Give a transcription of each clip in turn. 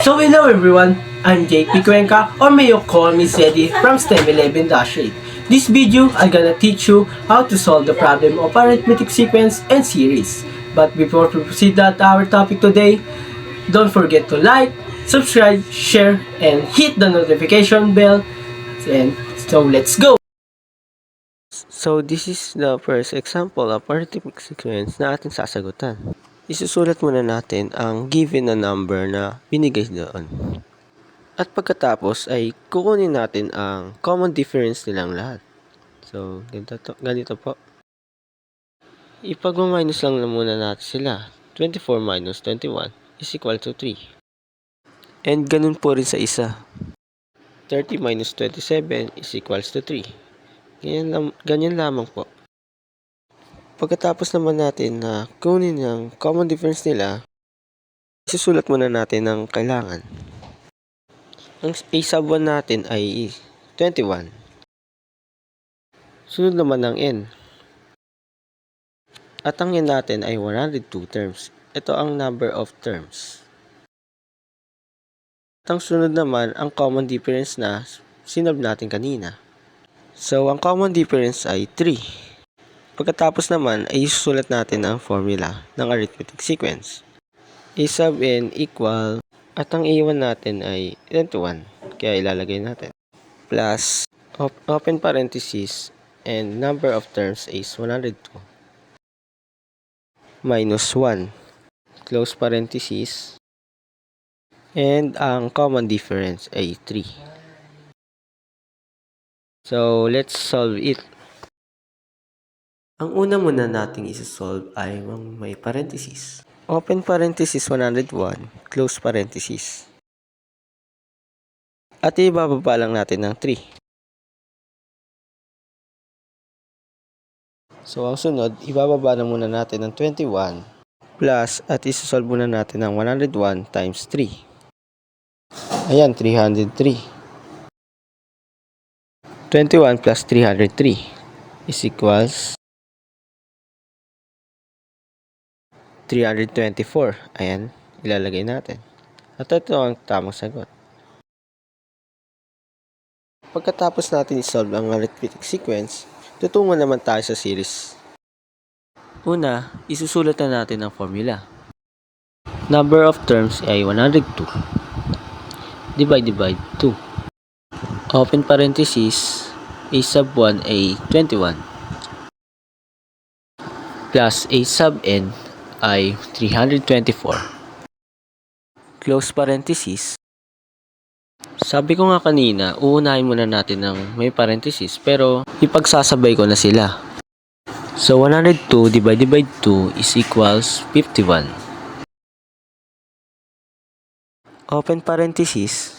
So hello everyone, I'm Jake Picuenca or may you call me Sedi from STEM 11-8. This video I'm gonna teach you how to solve the problem of arithmetic sequence and series. But before we proceed to our topic today, don't forget to like, subscribe, share, and hit the notification bell. And so let's go! So this is the first example of arithmetic sequence na ating sasagutan. Isusulat muna natin ang given na number na binigay doon. At pagkatapos ay kukunin natin ang common difference nilang lahat. So, ganito po. Ipag-minus lang muna natin sila. 24 minus 21 is equal to 3. And ganun po rin sa isa. 30 minus 27 is equals to 3. Ganyan lamang po. Pagkatapos naman natin na kunin ang common difference nila, isusulat muna natin ang kailangan. Ang a sub 1 natin ay 21. Sunod naman ang n. At ang n natin ay 102 terms. Ito ang number of terms. At ang sunod naman ang common difference na sinob natin kanina. So, ang common difference ay 3. Pagkatapos naman ay isusulat natin ang formula ng arithmetic sequence. A sub n equal, at ang a1 natin ay 21. Kaya ilalagay natin. Plus, open parenthesis, and number of terms is 102. Minus 1. Close parenthesis. And ang common difference ay 3. So, let's solve it. Ang una muna nating isa-solve ay may parenthesis. Open parenthesis 101, close parenthesis. At ibababa lang natin ng 3. So, ang sunod, ibababa na muna natin ng 21 plus at isa-solve muna natin ng 101 times 3. Ayan, 303. 21 plus 303 is equals 324. Ayan, ilalagay natin. At ito ang tamang sagot. Pagkatapos natin isolve ang arithmetic sequence, tutungo naman tayo sa series. Una, isusulat na natin ang formula. Number of terms ay 102. Divide by 2. Open parenthesis, a sub 1 ay 21. Plus a sub n ay 324. Close parenthesis. Sabi ko nga kanina, uunahin muna natin ng may parenthesis pero ipagsasabay ko na sila. So 102 divided by 2 is equals 51. Open parenthesis.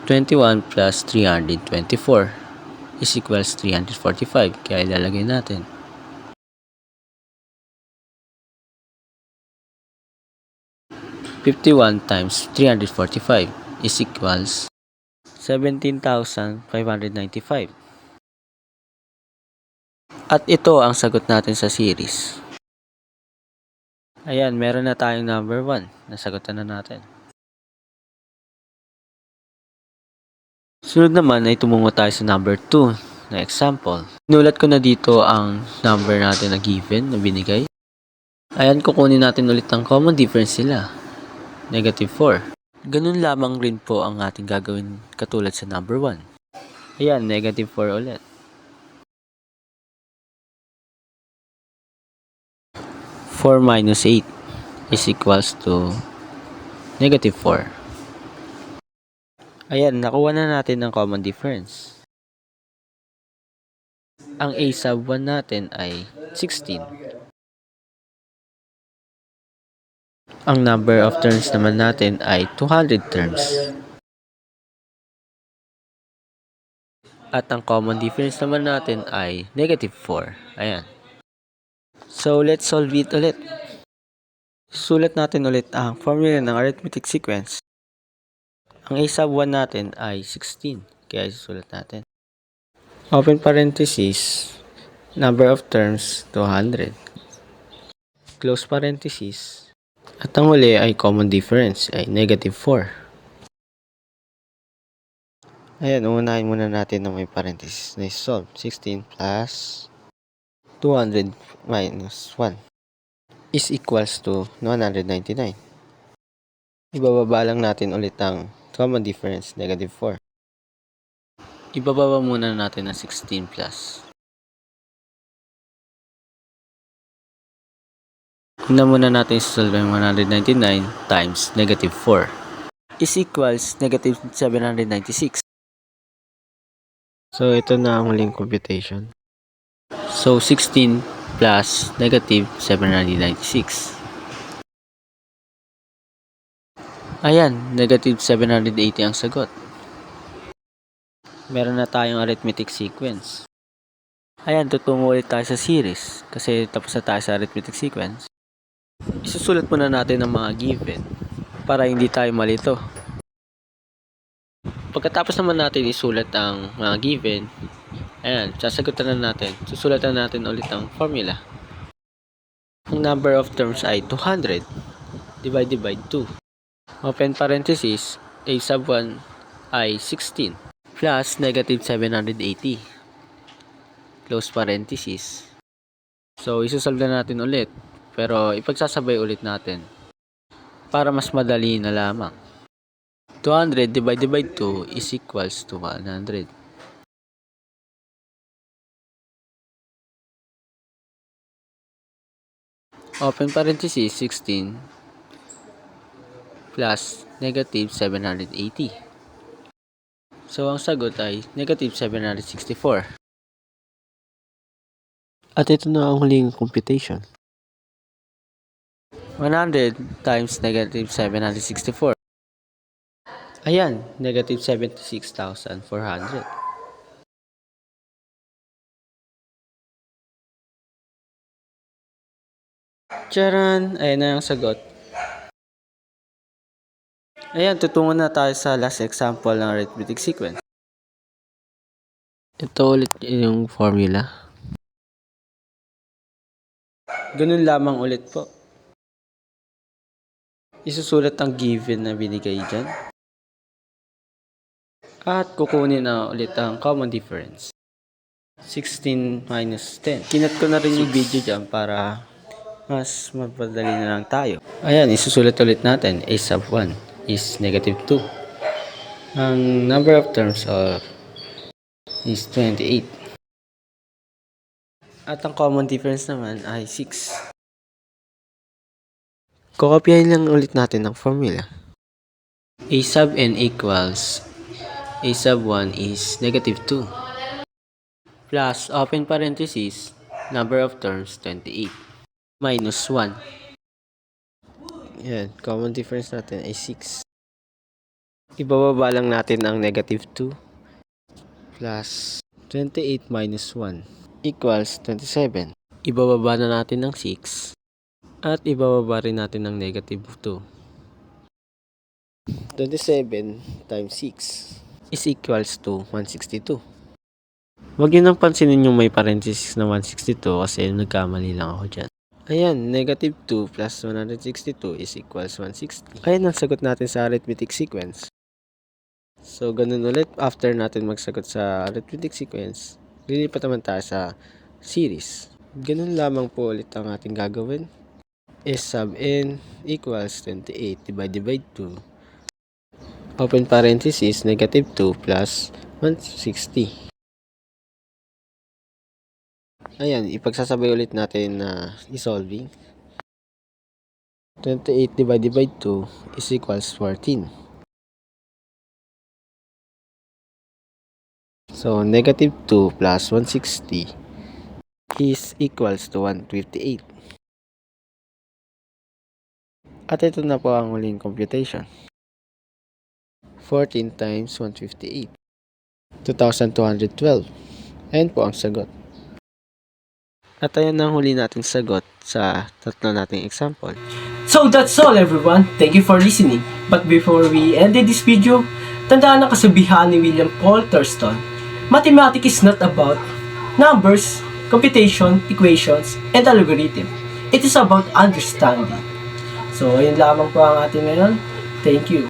21 plus 324 is equals 345. Kaya ilalagay natin. (51 times 345 is equals 17,595. At ito ang sagot natin sa series. Ayan, meron na tayong number 1. Nasagutan na natin. Sunod naman ay tumungo tayo sa number 2 na example. Sinulat ko na dito ang number natin na given na binigay. Ayan, kukunin natin ulit ang common difference nila. Negative 4. Ganun lamang rin po ang ating gagawin katulad sa number 1. Ayan, negative 4 ulit. 4 minus 8 is equals to negative 4. Ayan, nakuha na natin ang common difference. Ang a sub 1 natin ay 16. Ang number of terms naman natin ay 200 terms. At ang common difference naman natin ay negative 4. Ayan. So, let's solve it ulit. Sulat natin ulit ang formula ng arithmetic sequence. Ang a sub 1 natin ay 16. Kaya isusulat natin. Open parenthesis, number of terms, 200. Close parenthesis. At ang huli ay common difference ay -4. Ayan, unahin muna natin na may parenthesis na solve. 16 plus 200 minus 1 is equals to 199. Ibababa lang natin ulit ang common difference, -4. Ibababa muna natin ang 16 plus. Una muna natin solve ang 199 times -4 is equals -796. So, ito na ang huling computation. So, 16 plus -796. Ayan, -780 ang sagot. Meron na tayong arithmetic sequence. Ayan, tutungo ulit tayo sa series kasi tapos na tayo sa arithmetic sequence. Isusulat muna natin ang mga given para hindi tayo malito. Pagkatapos naman natin isulat ang mga given, ayan, sasagutan na natin. Susulatan natin ulit ang formula. Ang number of terms ay 200 divided by 2. Open parenthesis, a sub 1 ay 16 plus -780. Close parenthesis. So, isusolve na natin ulit. Pero, ipagsasabay ulit natin para mas madali na lamang. 200 divided by 2 is equals to 100. Open parenthesis, 16 plus -780. So, ang sagot ay -764. At ito na ang huling computation. 100 times -764. Ayan, -76,400. Charan! Ayan na ang sagot. Ayan, tutungo na tayo sa last example ng arithmetic sequence. Ito ulit yung formula. Ganun lamang ulit po. Isusulat ang given na binigay dyan. At kukunin na ulit ang common difference. 16 minus 10. Kinat ko na rin yung video dyan para mas mapadali na lang tayo. Ayan, isusulat ulit natin. A sub 1 is -2. Ang number of terms is 28. At ang common difference naman ay 6. Kokopyahin lang ulit natin ang formula. A sub n equals a sub 1 is -2 plus open parenthesis number of terms 28 minus 1. Yan, common difference natin ay 6. Ibababa lang natin ang -2 plus 28 minus 1 equals 27. Ibababa na natin ng 6 at ibababa rin natin ng -2. 27 times 6 is equals to 162. Huwag nyo nang pansinin yung may parenthesis na 162 kasi nagkamali lang ako dyan. Ayan, -2 plus 162 is equals 160. Ayan ang sagot natin sa arithmetic sequence. So, ganun ulit. After natin magsagot sa arithmetic sequence, lilipat naman tayo sa series. Ganun lamang po ulit ang ating gagawin. S sub n equals 28 divided by 2. Open parenthesis, -2 plus 160. Ayan, ipagsasabay ulit natin na isolving. 28 divided by 2 is equals 14. So, -2 plus 160 is equals to 158. At ito na po ang huling computation. 14 times 158. 2,212. Ayan po ang sagot. At ayan ang huli nating sagot sa tatlo nating example. So that's all everyone. Thank you for listening. But before we ended this video, tandaan ang kasabihan ni William Paul Thurston. Mathematics is not about numbers, computation, equations, and algorithm. It is about understanding. So, ayun lamang po ang ating ngayon. Thank you.